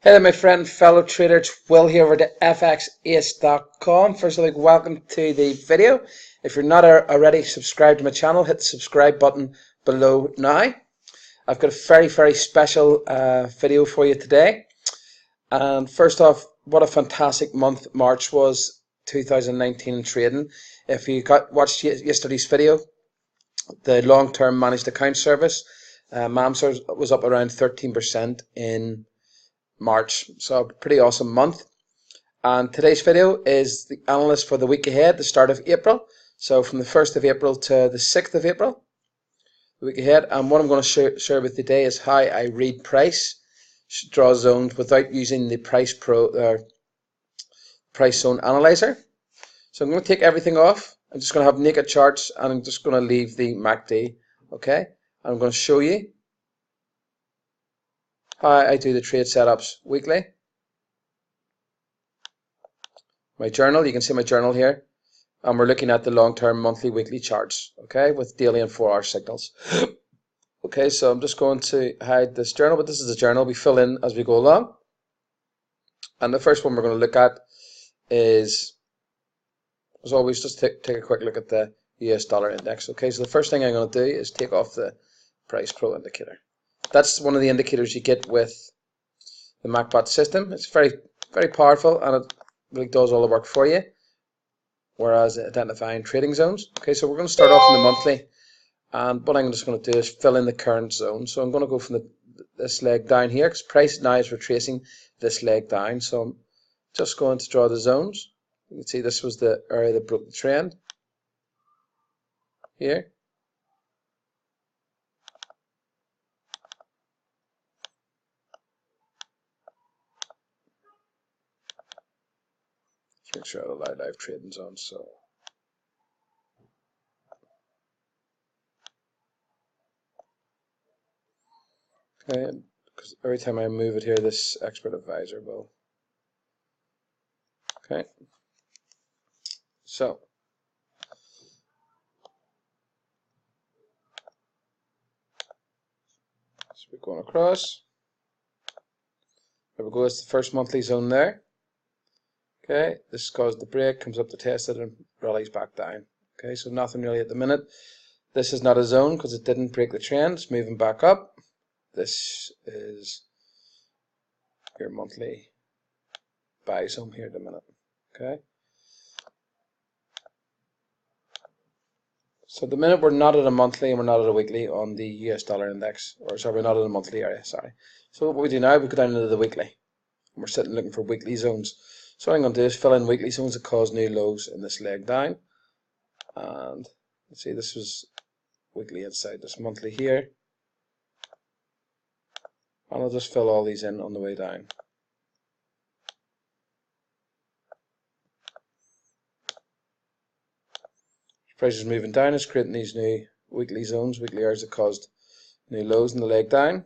Hey there, my friend, fellow trader. It's Will here over at XAUUSD.com. First of all, welcome to the video. If you're not already subscribed to my channel, hit the subscribe button below now. I've got a very special video for you today. And first off, what a fantastic month March was 2019 in trading. If you watched yesterday's video, the long-term managed account service, MAMS was up around 13% in March, so a pretty awesome month. And today's video is the analysis for the week ahead, the start of April. So from the 1st of April to the 6th of April, the week ahead. And what I'm going to share with you today is how I read price, draw zones without using the price zone analyzer. So I'm going to take everything off. I'm just going to have naked charts, and I'm just going to leave the MACD. Okay, I'm going to show you how I do the trade setups weekly. My journal, you can see my journal here, and we're looking at the long-term monthly weekly charts, okay, with daily and 4-hour signals. Okay, so I'm just going to hide this journal, but this is the journal we fill in as we go along. And the first one we're going to look at is, as always, just take a quick look at the US dollar index. Okay, so the first thing I'm going to do is take off the price pro indicator. That's one of the indicators you get with the MacBot system. It's very powerful, and it really does all the work for you, whereas identifying trading zones. Okay, so we're going to start off in the monthly, and what I'm just going to do is fill in the current zone. So I'm going to go from this leg down here, because price now is retracing this leg down. So I'm just going to draw the zones. You can see this was the area that broke the trend here. Make sure I allow live trading zones. So okay, because every time I move it here, this expert advisor will. Okay, so we're going across. There we go. It's the first monthly zone there. Okay, this caused the break, comes up to test it, and rallies back down. Okay, so nothing really at the minute. This is not a zone because it didn't break the trend. It's moving back up. This is your monthly buy zone here at the minute. Okay, so at the minute we're not at a monthly and we're not at a weekly on the US dollar index, or sorry, we're not in a monthly area. Sorry. So what we do now, we go down into the weekly, and we're sitting looking for weekly zones. So what I'm going to do is fill in weekly zones that cause new lows in this leg down. And let's see, this was weekly inside this monthly here. And I'll just fill all these in on the way down. Price is moving down, it's creating these new weekly zones, weekly areas that caused new lows in the leg down.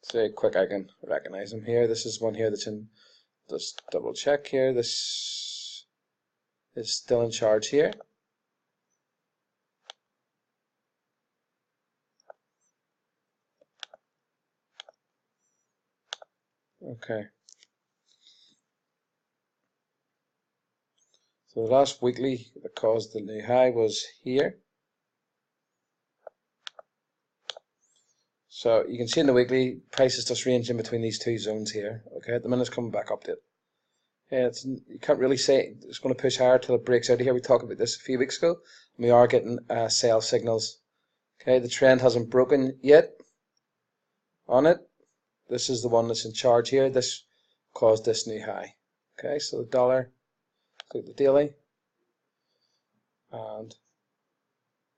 So quick, I can recognize them here. This is one here that's in, just double check here. This is still in charge here. Okay. So the last weekly that caused the new high was here. So you can see in the weekly, price is just ranging between these two zones here. Okay, at the minute it's coming back up to it. Yeah, you can't really say it's going to push higher till it breaks out of here. We talked about this a few weeks ago. And we are getting sell signals. Okay, the trend hasn't broken yet on it. This is the one that's in charge here. This caused this new high. Okay, so the dollar, click the daily, and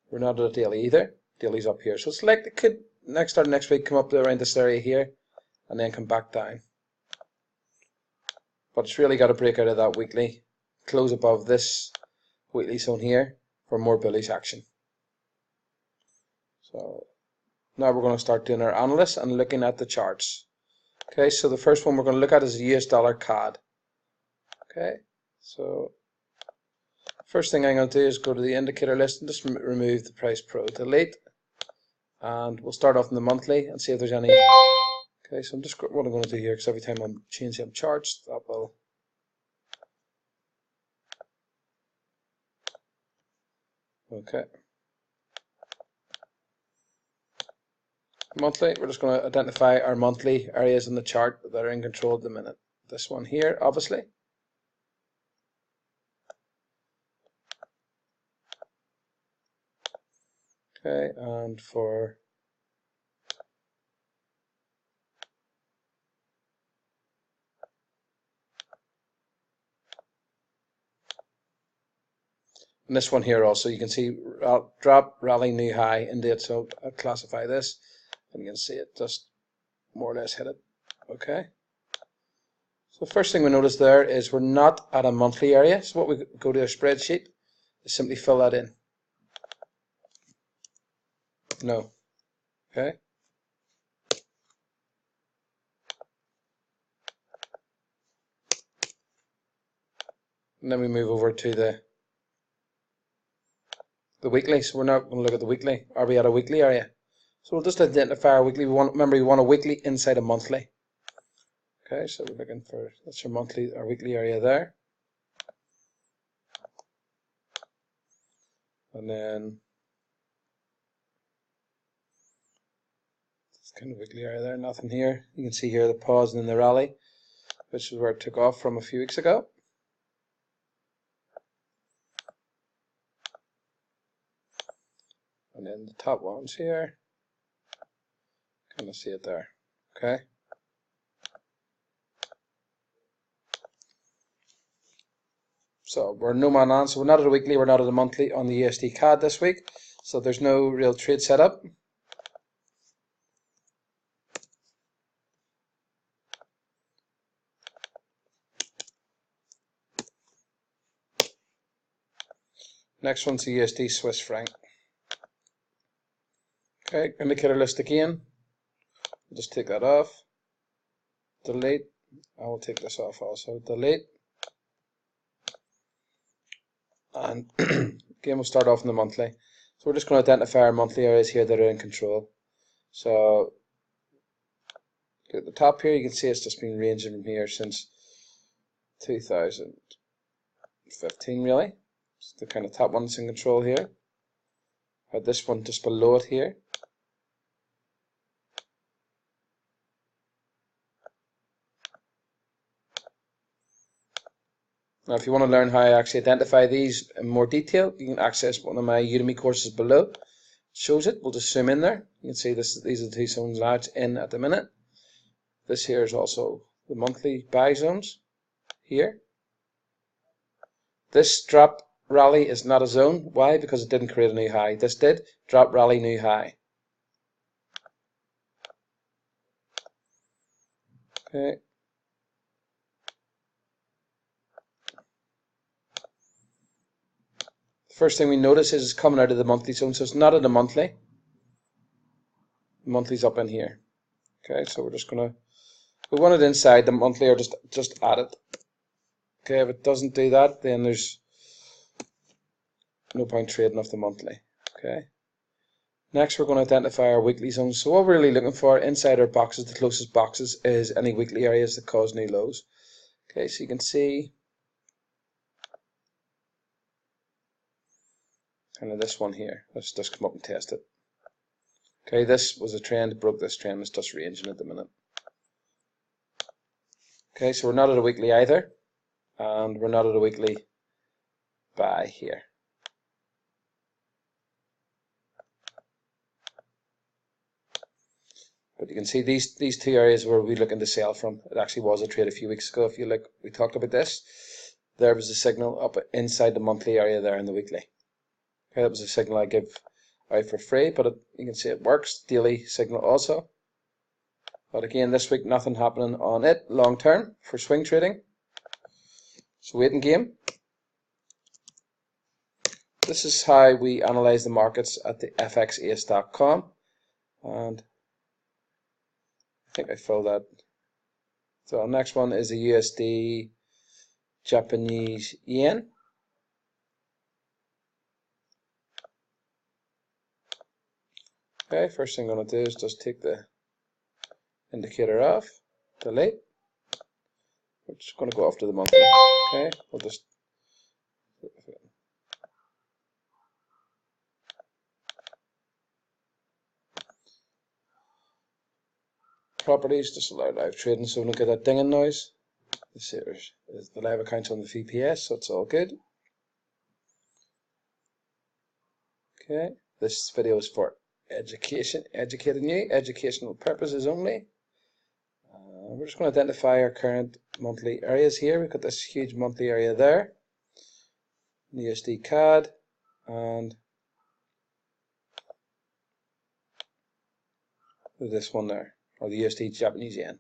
we're not at a daily either. Daily's up here, so it's like it could next week come up to around this area here, and then come back down. But it's really got to break out of that weekly, close above this weekly zone here for more bullish action. So now we're going to start doing our analysis and looking at the charts. Okay, so the first one we're going to look at is the US dollar CAD. Okay, so first thing I'm going to do is go to the indicator list and just remove the price pro, delete, and we'll start off in the monthly and see if there's any. Okay, so I'm just what I'm going to do here, because every time I'm changing charts, that will. Okay. Monthly, we're just going to identify our monthly areas in the chart that are in control at the minute. This one here, obviously. Okay, and for and this one here also, you can see drop, rally, new high into it. So I'll classify this, and you can see it just more or less hit it. Okay. So the first thing we notice there is we're not at a monthly area. So what we go to a spreadsheet is simply fill that in. No. Okay. And then we move over to the weekly. So we're not going to look at the weekly. Are we at a weekly area? So we'll just identify our weekly. Remember, we want a weekly inside a monthly. Okay, so we're looking for, that's our monthly, our weekly area there. And then it's kind of weekly area there, nothing here. You can see here the pause and then the rally, which is where it took off from a few weeks ago. And then the top ones here, kind of see it there. Okay. So we're no man on, so we're not at a weekly, we're not at a monthly on the USD CAD this week. So there's no real trade setup. Next one's the USD Swiss franc. Okay, indicator list again. We'll just take that off. Delete. I will take this off also. Delete. And again, we'll start off in the monthly. So we're just going to identify our monthly areas here that are in control. So at the top here, you can see it's just been ranging from here since 2015, really. It's the kind of top one that's in control here. Had this one just below it here. Now, if you want to learn how I actually identify these in more detail, you can access one of my Udemy courses below. It shows it. We'll just zoom in there. You can see this. These are the two zones large in at the minute. This here is also the monthly buy zones here. This drop rally is not a zone. Why? Because it didn't create a new high. This did. Drop, rally, new high. Okay. First thing we notice is it's coming out of the monthly zone, so it's not at the monthly. The monthly's up in here. Okay, so we're just gonna, we want it inside the monthly or just add it. Okay, if it doesn't do that, then there's no point trading off the monthly. Okay. Next, we're going to identify our weekly zones. So what we're really looking for inside our boxes, the closest boxes, is any weekly areas that cause new lows. Okay, so you can see kind of this one here. Let's just come up and test it. Okay, this was a trend, broke this trend, it's just ranging at the minute. Okay, so we're not at a weekly either, and we're not at a weekly buy here. But you can see these two areas where we're looking to sell from. It actually was a trade a few weeks ago. If you look, we talked about this. There was a signal up inside the monthly area there in the weekly. Okay, that was a signal I give out for free, but you can see it works. Daily signal also. But again, this week nothing happening on it long term for swing trading. So waiting game. This is how we analyze the markets at the XAUUSD.com, and I think I filled that. So our next one is the USD Japanese yen. Okay, first thing I'm going to do is just take the indicator off, delete. We're just going to go off to the monthly. Okay, we'll just properties, just allow live trading so we don't get that dinging noise. This here is the live account on the VPS, so it's all good. Okay, this video is for educating you, educational purposes only. We're just going to identify our current monthly areas here. We've got this huge monthly area there, the USD CAD, and this one there, or the USD Japanese yen.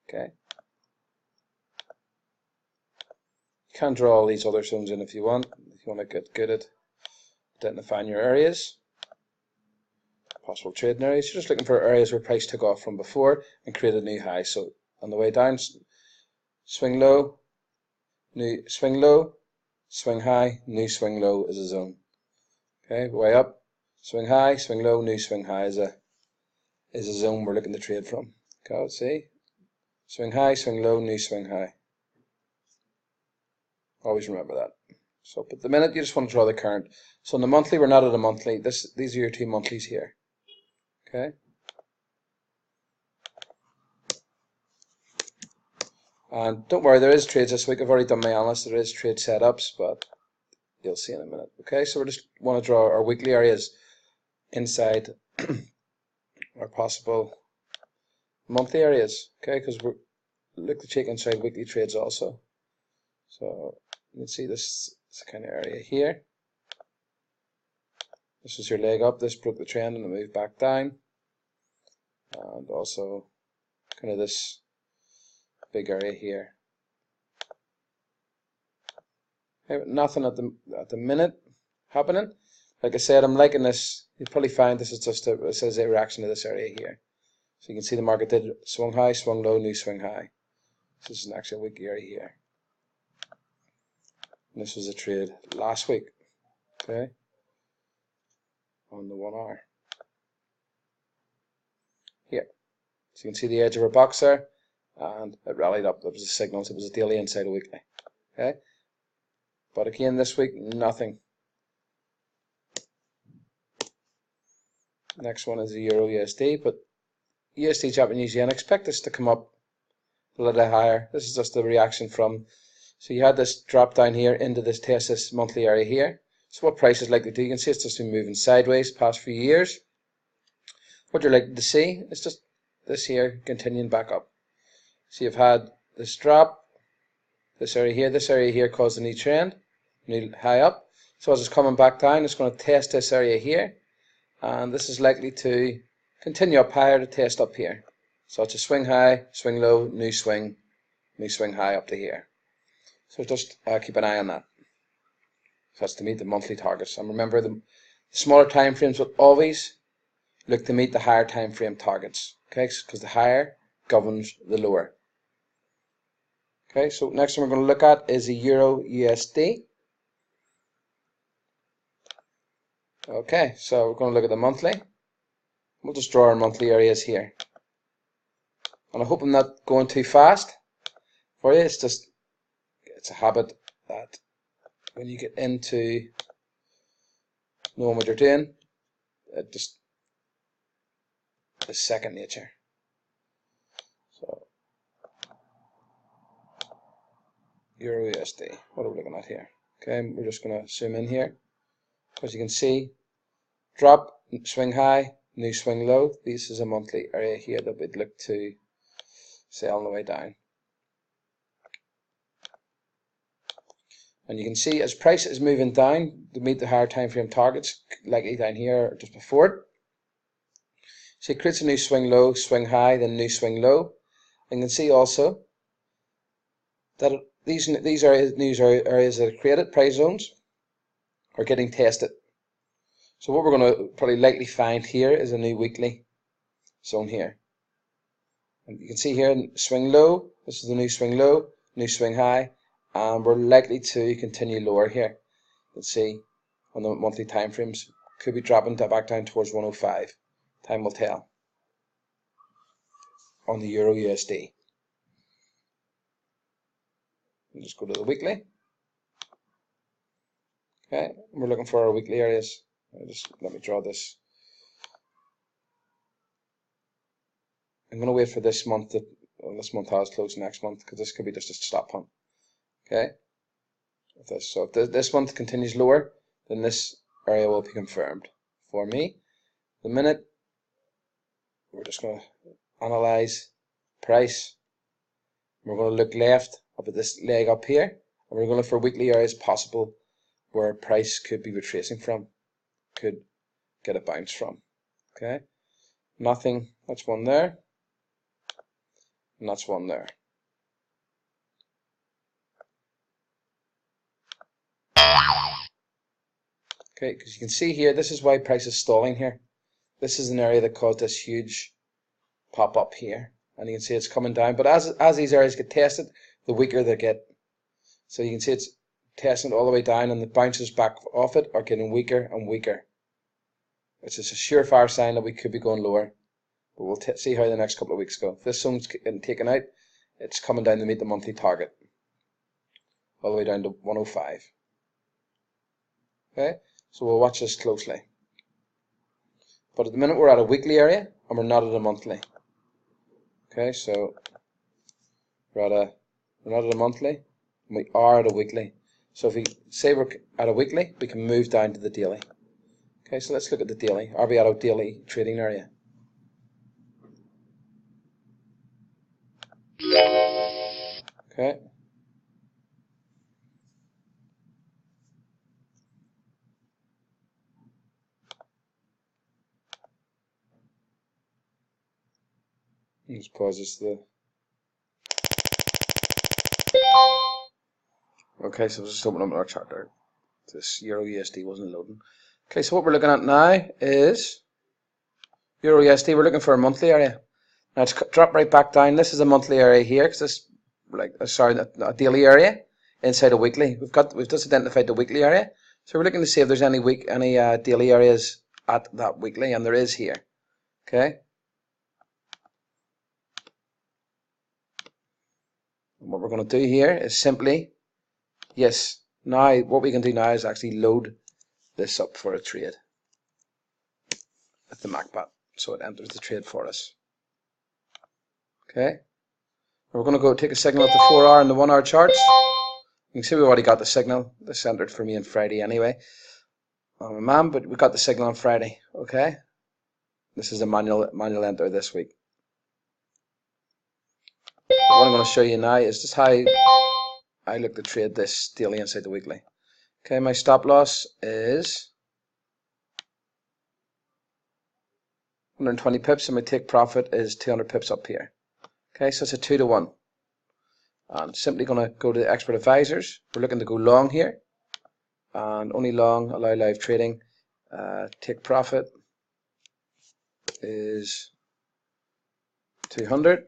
Okay. You can draw all these other zones in if you want to get good at identifying your areas. Possible trading areas. You're just looking for areas where price took off from before and created a new high. So on the way down, swing low, new swing low, swing high, new swing low is a zone. Okay, way up, swing high, swing low, new swing high is a zone we're looking to trade from. Okay, let's see. Swing high, swing low, new swing high. Always remember that. So, but the minute you just want to draw the current. So on the monthly, we're not at a monthly. These are your two monthlies here. Okay. And don't worry, there is trades this week. I've already done my analysis. There is trade setups, but you'll see in a minute. Okay, so we just want to draw our weekly areas inside our possible monthly areas. Okay, because we look to check inside weekly trades also. So you can see this kind of area here. This is your leg up. This broke the trend and it moved back down. And also kind of this big area here. Okay, nothing at the minute happening. Like I said, I'm liking this. You'll probably find this is just a reaction to this area here. So you can see the market did swung high, swung low, new swing high. This is actually a weekly area here. And this was a trade last week. Okay. On the 1 hour. Here. So you can see the edge of our box there, and it rallied up. That was a signal. So it was a daily inside a weekly. Okay. But again, this week, nothing. Next one is the Euro USD, but USD Japanese yen, expect this to come up a little higher. This is just a reaction from, so you had this drop down here into this test, this monthly area here. So what price is likely to do? You can see it's just been moving sideways past few years. What you're likely to see is just this here continuing back up. So you've had this drop, this area here caused a new trend, new high up. So as it's coming back down, it's going to test this area here, and this is likely to continue up higher to test up here. So it's a swing high, swing low, new swing high up to here. So just keep an eye on that. So that's to meet the monthly targets. And remember, the smaller time frames will always look to meet the higher time frame targets. Okay, because the higher governs the lower. Okay, so next one we're going to look at is the Euro USD. Okay, so we're going to look at the monthly. We'll just draw our monthly areas here. And I hope I'm not going too fast for you. It's a habit that when you get into knowing what you're doing, it just is second nature. So Euro USD, what are we looking at here? Okay, we're just going to zoom in here. As you can see, drop, swing high, new swing low. This is a monthly area here that we'd look to sell on the way down. And you can see as price is moving down to meet the higher time frame targets, likely down here just before it. So it creates a new swing low, swing high, then new swing low. And you can see also that these areas that are created, price zones, are getting tested. So what we're going to probably likely find here is a new weekly zone here. And you can see here, swing low, this is the new swing low, new swing high, and we're likely to continue lower here. You can see on the monthly time frames, could be dropping back down towards 105. Time will tell on the Euro USD. We'll just go to the weekly. Okay, we're looking for our weekly areas. Let me draw this. I'm going to wait for this month. This month has closed next month because this could be just a stop hunt. Okay, so if this month continues lower, then this area will be confirmed for me. The minute we're just going to analyze price. We're going to look left up at this leg up here, and we're going to look for weekly areas possible where price could be retracing from, could get a bounce from. Okay, nothing. That's one there, and that's one there. Okay, because you can see here, this is why price is stalling here. This is an area that caused this huge pop up here, and you can see it's coming down. But as these areas get tested, the weaker they get. So you can see it's testing all the way down, and the bounces back off it are getting weaker and weaker. It's just a surefire sign that we could be going lower. But we'll see how the next couple of weeks go. If this zone's getting taken out, it's coming down to meet the monthly target, all the way down to 105. Okay, so we'll watch this closely. But at the minute we're at a weekly area and we're not at a monthly. Okay, so we're not at a monthly, and we are at a weekly. So if we say we're at a weekly, we can move down to the daily. Okay, so let's look at the daily. Are we at a daily trading area? Okay. Let's pause this. Okay, so let's just open up our chart there. This Euro USD wasn't loading. Okay, so what we're looking at now is Euro USD. We're looking for a monthly area. Now it's dropped right back down. This is a monthly area here, because this, a daily area inside a weekly. We've just identified the weekly area. So we're looking to see if there's any daily areas at that weekly, and there is here. Okay. And what we're going to do here is simply, yes, now what we can do now is actually load this up for a trade with the MacBot, so it enters the trade for us. Okay, we're going to go take a signal at the 4-hour and the 1-hour charts. You can see we've already got the signal. This entered for me on Friday anyway. I'm a man, but we got the signal on Friday. Okay, this is a manual enter this week. What I'm going to show you now is just how I look to trade this daily inside the weekly. Okay, my stop loss is 120 pips, and my take profit is 200 pips up here. Okay, so it's a 2-to-1. I'm simply going to go to the expert advisors. We're looking to go long here, and only long, allow live trading. Take profit is 200.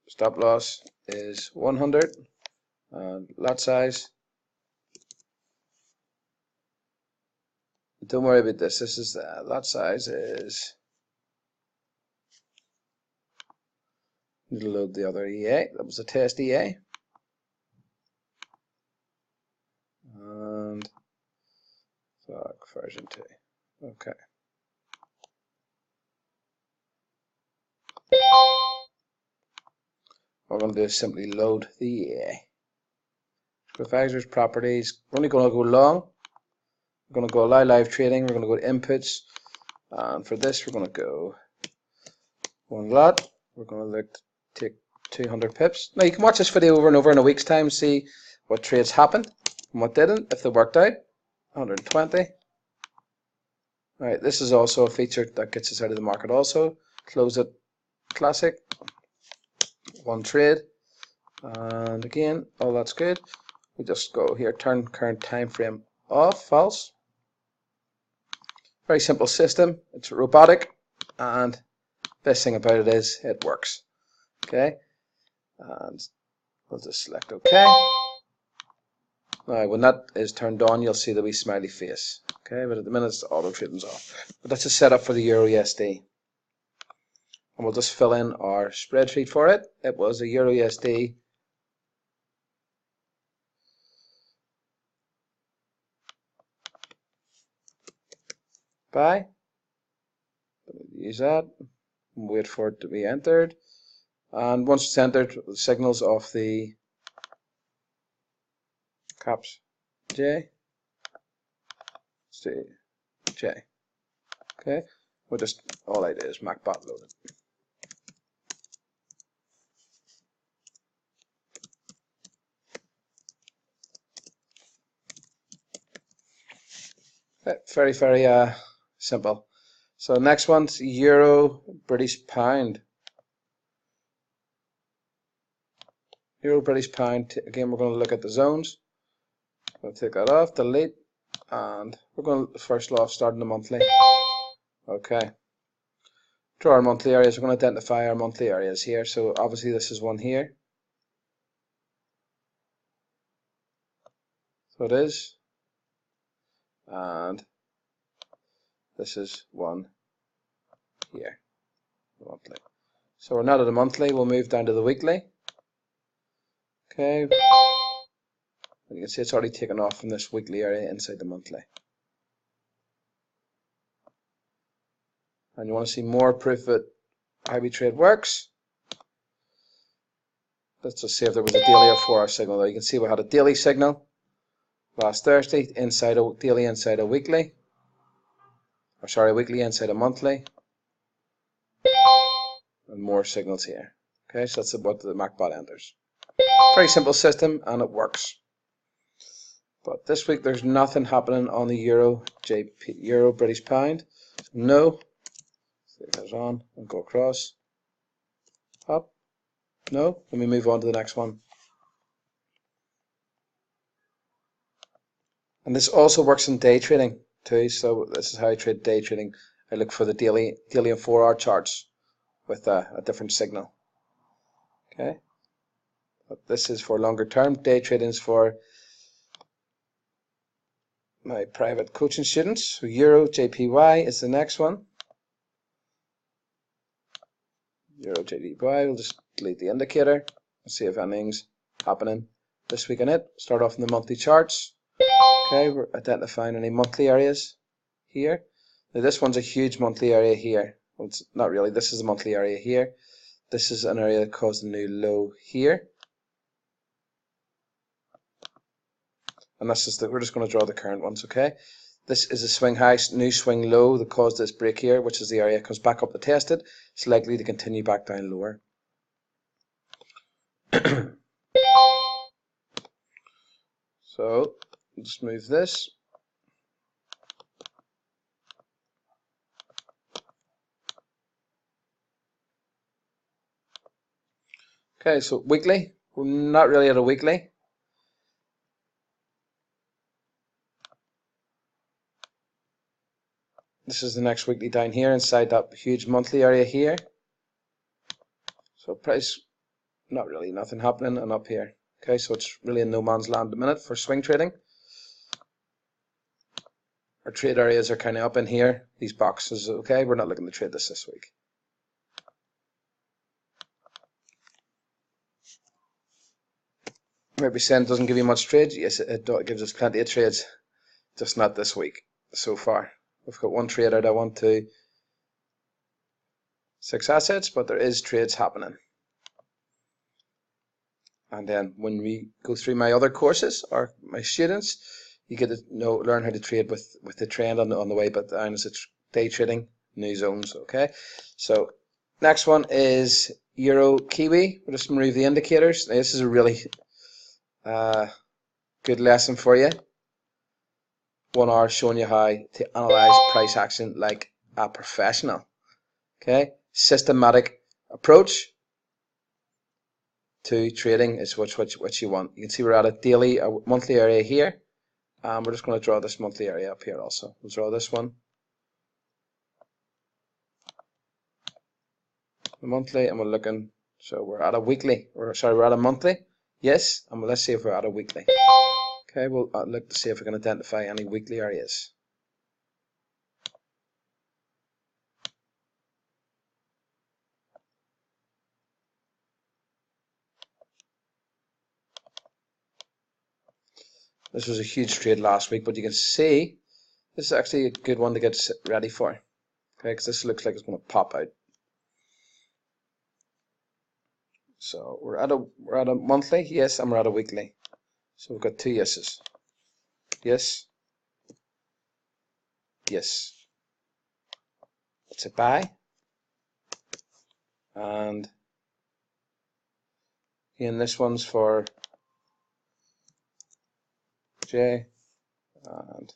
Stop loss is 100. And lot size, don't worry about this. This is lot size is, need to load the other EA. That was a test EA. And version 2. Okay. What we're going to do is simply load the EA. Advisors, properties. We're only going to go long. We're going to go allow live trading. We're going to go to inputs. And for this, we're going to go one lot. We're going to look to take 200 pips. Now, you can watch this video over and over in a week's time, see what trades happened and what didn't, if they worked out. 120. Alright, this is also a feature that gets us out of the market also. Close it classic. One trade. And again, all that's good. We just go here, turn current time frame off, false. Very simple system. It's robotic, and best thing about it is it works. Okay, and we'll just select OK. Now, when that is turned on, you'll see the wee smiley face. Okay, but at the minute, it's auto trading's off. But that's a setup for the Euro USD. and we'll just fill in our spreadsheet for it. It was a Euro USD buy. Use that and wait for it to be entered, and once it's entered, the signals of the caps J, J. Okay, we'll just, all I do is MacBot load it. Okay, very simple. So next one's Euro British Pound. Euro British Pound. Again, we're going to look at the zones. I'll take that off, delete, and we're going to first off start in the monthly. Okay. Draw our monthly areas. We're going to identify our monthly areas here. So obviously this is one here. So it is. And this is one here. The monthly. So we're not at the monthly. We'll move down to the weekly. Okay. And you can see it's already taken off from this weekly area inside the monthly. And you want to see more proof that how we trade works. Let's just see if there was a daily or 4 hour signal there. You can see we had a daily signal last Thursday inside a daily inside a weekly. Or sorry, weekly inside a monthly. And more signals here. Okay, so that's what the MacBot enters. Very simple system and it works. But this week there's nothing happening on the Euro British Pound. No. So it goes on and go across. Up. No. Let me move on to the next one. And this also works in day trading too. So this is how I trade day trading. I look for the daily and 4 hour charts with a different signal. Okay. But this is for longer term. Day trading is for my private coaching students. So Euro JPY is the next one. Euro JPY, we'll just delete the indicator and see if anything's happening this week in it. Start off in the monthly charts. Okay, we're identifying any monthly areas here. Now this one's a huge monthly area here. Well, it's not really, this is a monthly area here. This is an area that caused a new low here. And that's just we're just going to draw the current ones, okay? This is a swing high, new swing low that caused this break here, which is the area that comes back up to test it. It's likely to continue back down lower. So, let's move this. Okay, so weekly. We're not really at a weekly. This is the next weekly down here inside that huge monthly area here. So price, not really, nothing happening, and up here. Okay, so it's really in no man's land at the minute for swing trading. Our trade areas are kind of up in here, these boxes. Okay, we're not looking to trade this week. Maybe saying it doesn't give you much trades. Yes, it gives us plenty of trades, just not this week so far. We've got one trade out. I want to 6 assets, but there is trades happening. And then when we go through my other courses or my students, you get to learn how to trade with the trend on the way, but down as it's day trading, new zones. Okay, so next one is Euro Kiwi. We'll just remove the indicators. Now, this is a really good lesson for you. 1 hour showing you how to analyze price action like a professional. Okay, systematic approach to trading is what you want. You can see we're at a daily, a monthly area here. We're just going to draw this monthly area up here also. We'll draw this one. The monthly, and we're looking, so we're at a weekly, or sorry, we're at a monthly. Yes, and let's see if we're at a weekly. Okay, we'll look to see if we can identify any weekly areas. This was a huge trade last week, but you can see this is actually a good one to get ready for. Okay, because this looks like it's going to pop out. So we're at a monthly, yes, and we're at a weekly. So we've got two yeses. Yes. Yes. It's a buy. And again, this one's for J and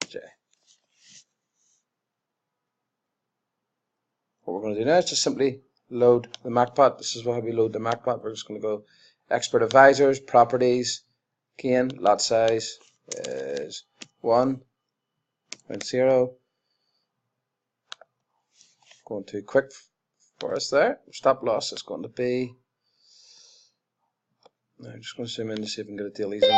J. What we're going to do now is just simply load the MacPot. This is how we load the MacPot. We're just going to go Expert Advisors, Properties. Again, lot size is 1.0. Going to quick for us there. Stop loss is going to be. Now I'm just going to zoom in to see if I can get a daily zone.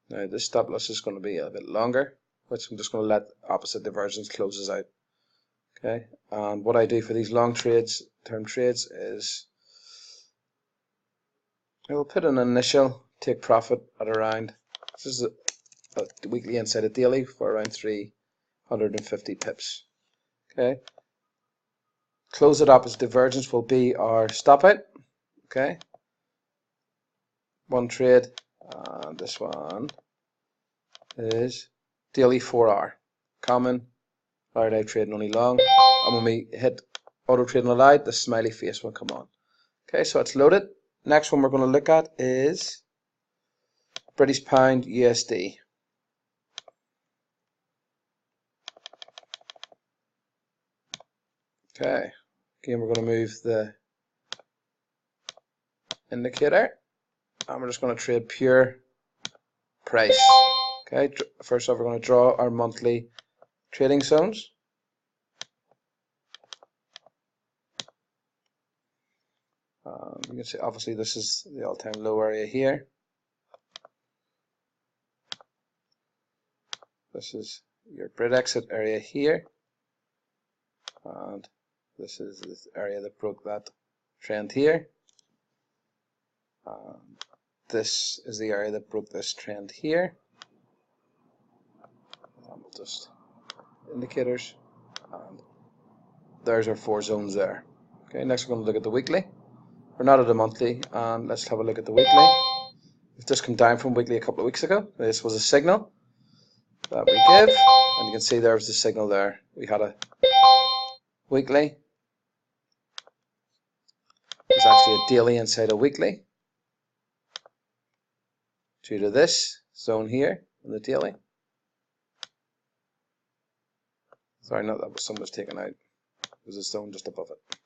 Now this stop loss is going to be a bit longer, which I'm just going to let opposite divergence closes out. Okay, and what I do for these long trades, term trades, is I will put an initial take profit at around, this is a weekly inside a daily for around 350 pips. Okay, close at opposite divergence will be our stop out. Okay, one trade, and this one is daily 4 hour common. Allowed out trading only long, and when we hit auto trading allowed, the smiley face will come on. Okay, so it's loaded. Next one we're going to look at is British Pound USD. Okay, again we're going to move the indicator, and we're just going to trade pure price. Okay, first off we're going to draw our monthly trading zones. You can see obviously this is the all-time low area here. This is your Brit exit area here, and this is this area that broke that trend here. This is the area that broke this trend here. And we'll just indicators, and there's our 4 zones there. Okay, next we're going to look at the weekly. We're not at the monthly, and let's have a look at the weekly. We've just come down from weekly a couple of weeks ago. This was a signal that we give, and you can see there was the signal there. We had a weekly. It's actually a daily inside a weekly due to this zone here in the daily. Sorry, not that was some was taken out. It was a zone just above it.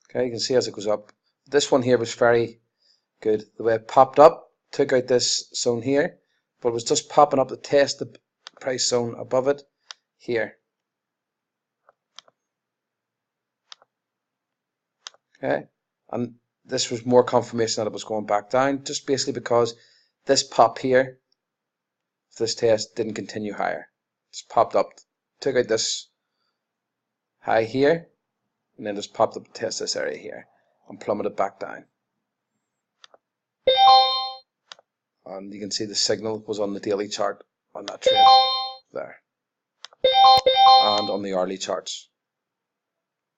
Okay, you can see as it goes up. This one here was very good. The way it popped up, took out this zone here, but it was just popping up to test the price zone above it here. Okay, and this was more confirmation that it was going back down, just basically because this pop here, this test didn't continue higher. Just popped up, took out this high here, and then just popped up to test this area here and plummeted back down. And you can see the signal was on the daily chart on that trade there, and on the hourly charts.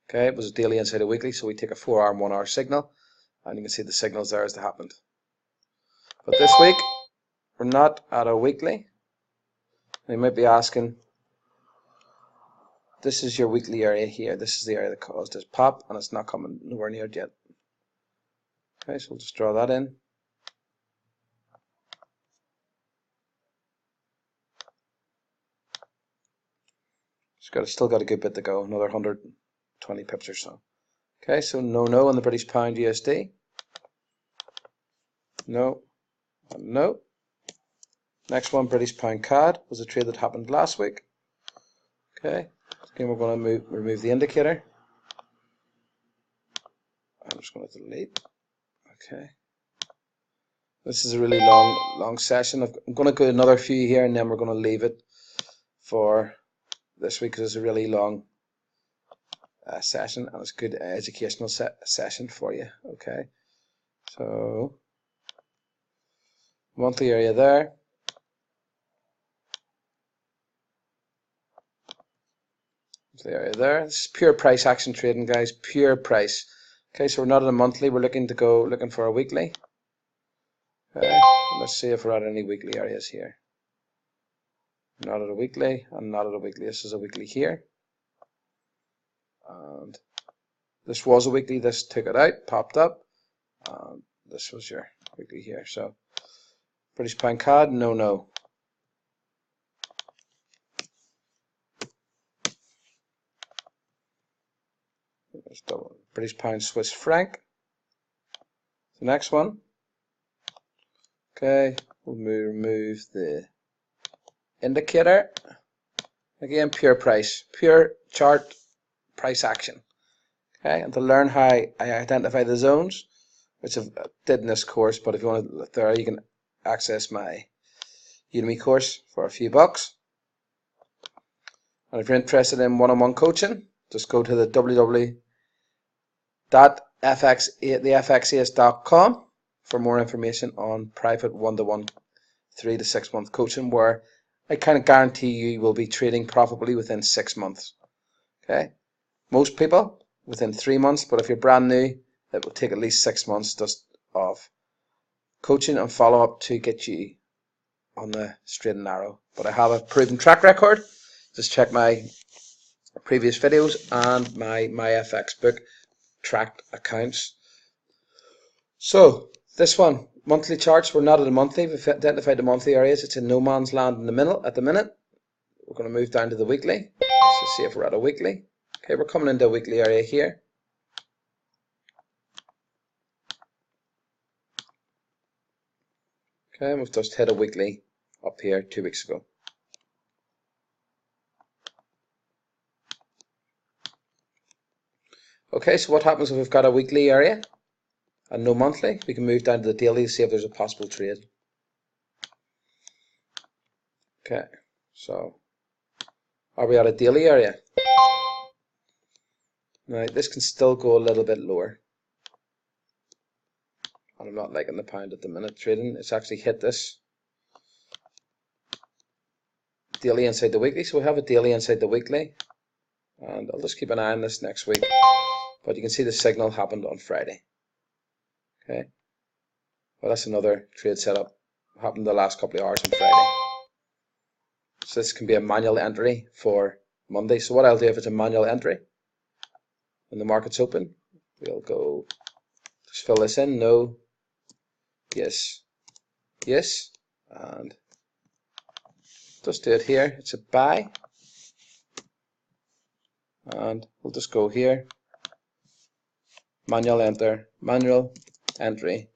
Okay, it was a daily inside a weekly, so we take a 4 hour and 1 hour signal, and you can see the signals there as they happened. But this week we're not at a weekly. You might be asking, this is your weekly area here. This is the area that caused this pop, and it's not coming nowhere near it yet. Okay, so we'll just draw that in. Still got a good bit to go, another 120 pips or so. Okay, so no on the British Pound USD. No, and no. Next one, British Pound CAD, was a trade that happened last week. Okay, again we're going to remove the indicator. I'm just going to delete. Okay, this is a really long session. I'm going to go another few here, and then we're going to leave it for this week because it's a really long session, and it's a good educational session for you. Okay, so monthly area there. The area there. This is pure price action trading, guys. Pure price. Okay, so we're not at a monthly. We're looking for a weekly. Okay, let's see if we're at any weekly areas here. Not at a weekly, and not at a weekly. This is a weekly here, and this was a weekly. This took it out, popped up, and this was your weekly here. So British pound CAD, no. Let's double British pound Swiss franc. The next one. Okay, we'll remove the indicator. Again, pure price, pure chart price action. Okay, and to learn how I identify the zones, which I did in this course, but if you want to look there, you can access my Udemy course for a few bucks. And if you're interested in one-on-one coaching, just go to the www.thefxas.com for more information on private one-to-one 3 to 6 month coaching, where I kind of guarantee you will be trading profitably within 6 months. Okay, most people within 3 months, but if you're brand new, it will take at least 6 months just of coaching and follow up to get you on the straight and narrow. But I have a proven track record. Just check my previous videos and my FX book tracked accounts. So this one, monthly charts, we're not at a monthly. We've identified the monthly areas. It's in no man's land in the middle at the minute. We're going to move down to the weekly. Let's see if we're at a weekly. Okay, we're coming into a weekly area here. Okay, and we've just hit a weekly up here 2 weeks ago. Okay, so what happens if we've got a weekly area and no monthly? We can move down to the daily to see if there's a possible trade. Okay, so are we at a daily area? Now this can still go a little bit lower. And I'm not liking the pound at the minute trading. It's actually hit this daily inside the weekly. So we have a daily inside the weekly. And I'll just keep an eye on this next week. But you can see the signal happened on Friday. Okay. Well, that's another trade setup. Happened the last couple of hours on Friday. So this can be a manual entry for Monday. So what I'll do if it's a manual entry, when the market's open, we'll go just fill this in. No. Yes. Yes. And just do it here. It's a buy. And we'll just go here. Manual enter. Manual entry.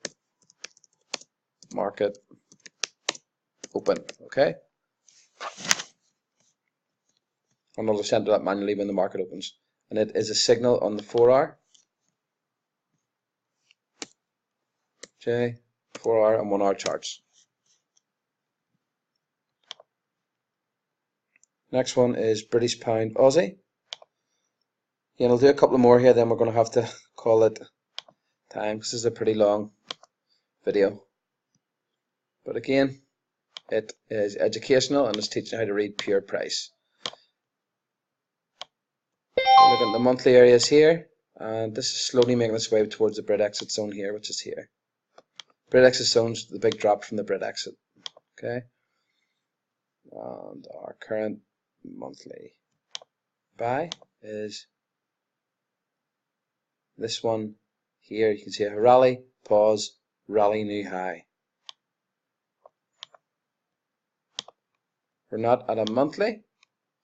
Market open. Okay. And I'll just enter that manually when the market opens. And it is a signal on the 4-hour. Okay. 4-hour and 1-hour charts. Next one is British pound Aussie. Yeah, I'll do a couple more here, then we're going to have to call it time. This is a pretty long video. But again, it is educational and it's teaching how to read pure price. Look at the monthly areas here, and this is slowly making its way towards the Brit exit zone here, which is here. Brit exit zone's the big drop from the Brit exit. Okay, and our current monthly buy is this one here. You can see a rally, pause, rally, new high. We're not at a monthly,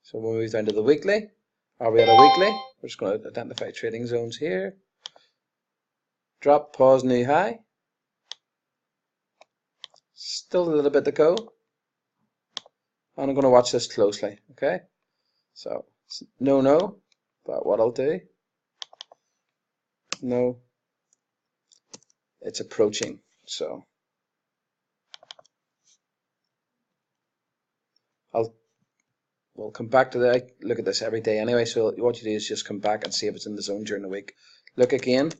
so we'll move down to the weekly. Are we at a weekly? We're just going to identify trading zones here. Drop, pause, new high. Still a little bit to go. And I'm going to watch this closely, okay? So, no, but what I'll do, no, it's approaching, so we'll come back to that. I look at this every day anyway, so what you do is just come back and see if it's in the zone during the week. Look again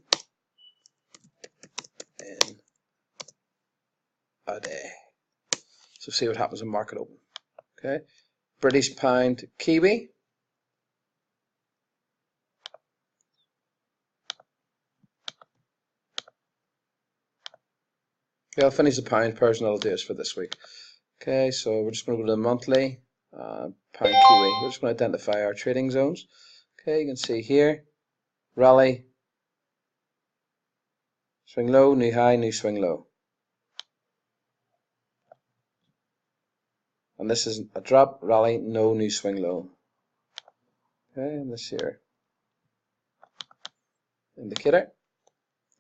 in a day. So see what happens in market open. Okay, British pound Kiwi. Okay, I'll finish the pound pairs and that'll do us for this week. Okay, so we're just going to go to the monthly pound Kiwi. We're just going to identify our trading zones. Okay, you can see here, rally, swing low, new high, new swing low. And this is a drop, rally, no new swing low. Okay, and this here, indicator.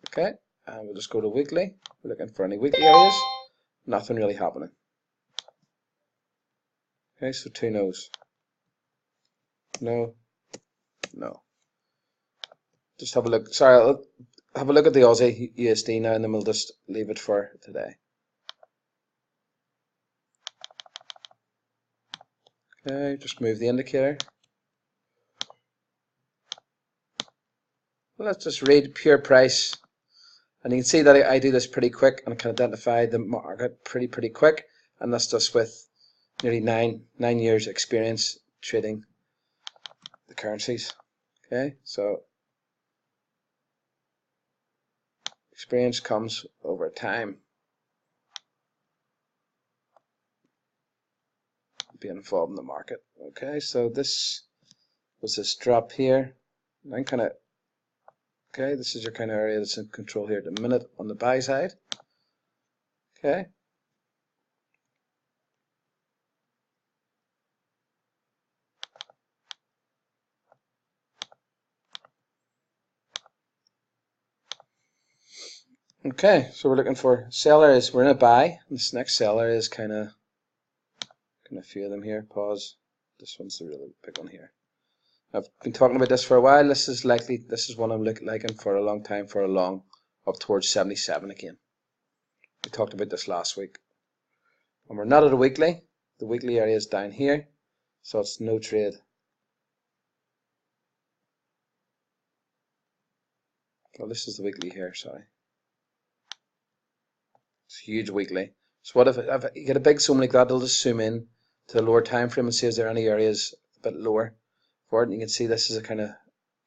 Okay, and we'll just go to weekly. We're looking for any weekly areas. Nothing really happening. Okay, so 2 no's. No, no. Just have a look. Sorry, I'll have a look at the Aussie USD now, and then we'll just leave it for today. Okay, just move the indicator. Well, let's just read pure price, and you can see that I do this pretty quick and I can identify the market pretty quick, and that's just with nearly nine years experience trading the currencies. Okay, so experience comes over time. Being involved in the market. Okay, so this was this drop here. And I'm kind of okay. This is your kind of area that's in control here at the minute on the buy side. Okay. Okay, so we're looking for sell areas. We're in a buy. This next sell area is kind of a few of them here. Pause. This one's the really big one here. I've been talking about this for a while. This is one I'm liking for a long time, for a long up towards 77 again. We talked about this last week. And we're not at a weekly. The weekly area is down here, so it's no trade. Well, this is the weekly here, sorry. It's huge weekly. So what if you get a big zoom like that, it'll just zoom in to the lower time frame and see is there any areas a bit lower for it. And you can see this is a kind of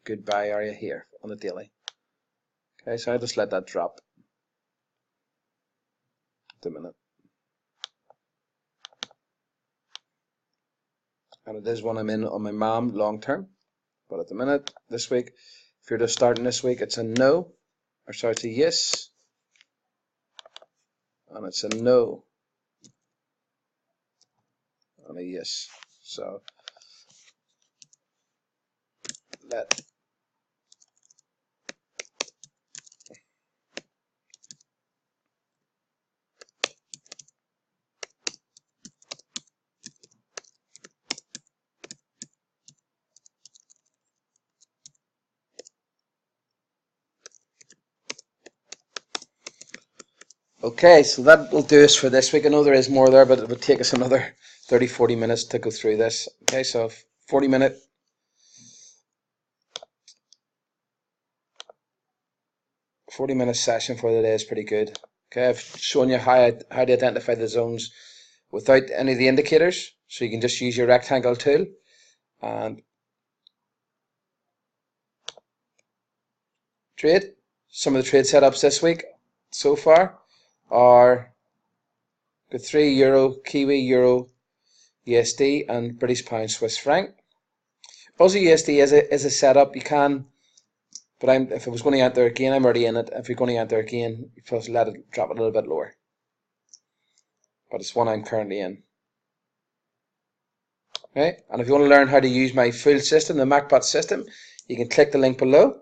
good buy area here on the daily. Okay, so I just let that drop at the minute. And it is one I'm in on my mom long term. But at the minute, this week, if you're just starting this week, it's a no. Or sorry, it's a yes. And it's a no. And a yes. So let okay, so that will do us for this week. I know there is more there, but it would take us another 30-40 minutes to go through this. Okay, so 40-minute session for the day is pretty good. Okay, I've shown you how to identify the zones without any of the indicators, so you can just use your rectangle tool and trade. Some of the trade setups this week so far are the 3 euro, Kiwi, euro, USD, and British pound, Swiss franc. Aussie USD is a setup. You can, but if I was going to enter again, I'm already in it. If you're going to enter again, you first let it drop a little bit lower. But it's one I'm currently in. Okay, and if you want to learn how to use my full system, the MacBot system, you can click the link below.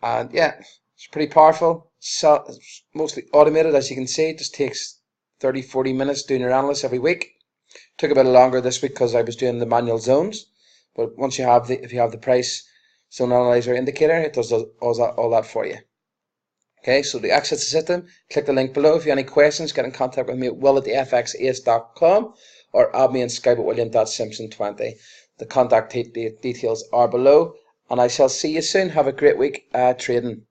And yeah, it's pretty powerful. So it's mostly automated, as you can see. It just takes 30-40 minutes doing your analysis every week. Took a bit longer this week because I was doing the manual zones. But once you have if you have the price zone analyzer indicator, it does all that for you. Okay, so to access the system, click the link below. If you have any questions, get in contact with me at will@fxace.com, or add me on Skype at william.simpson20. The contact details are below, and I shall see you soon. Have a great week trading.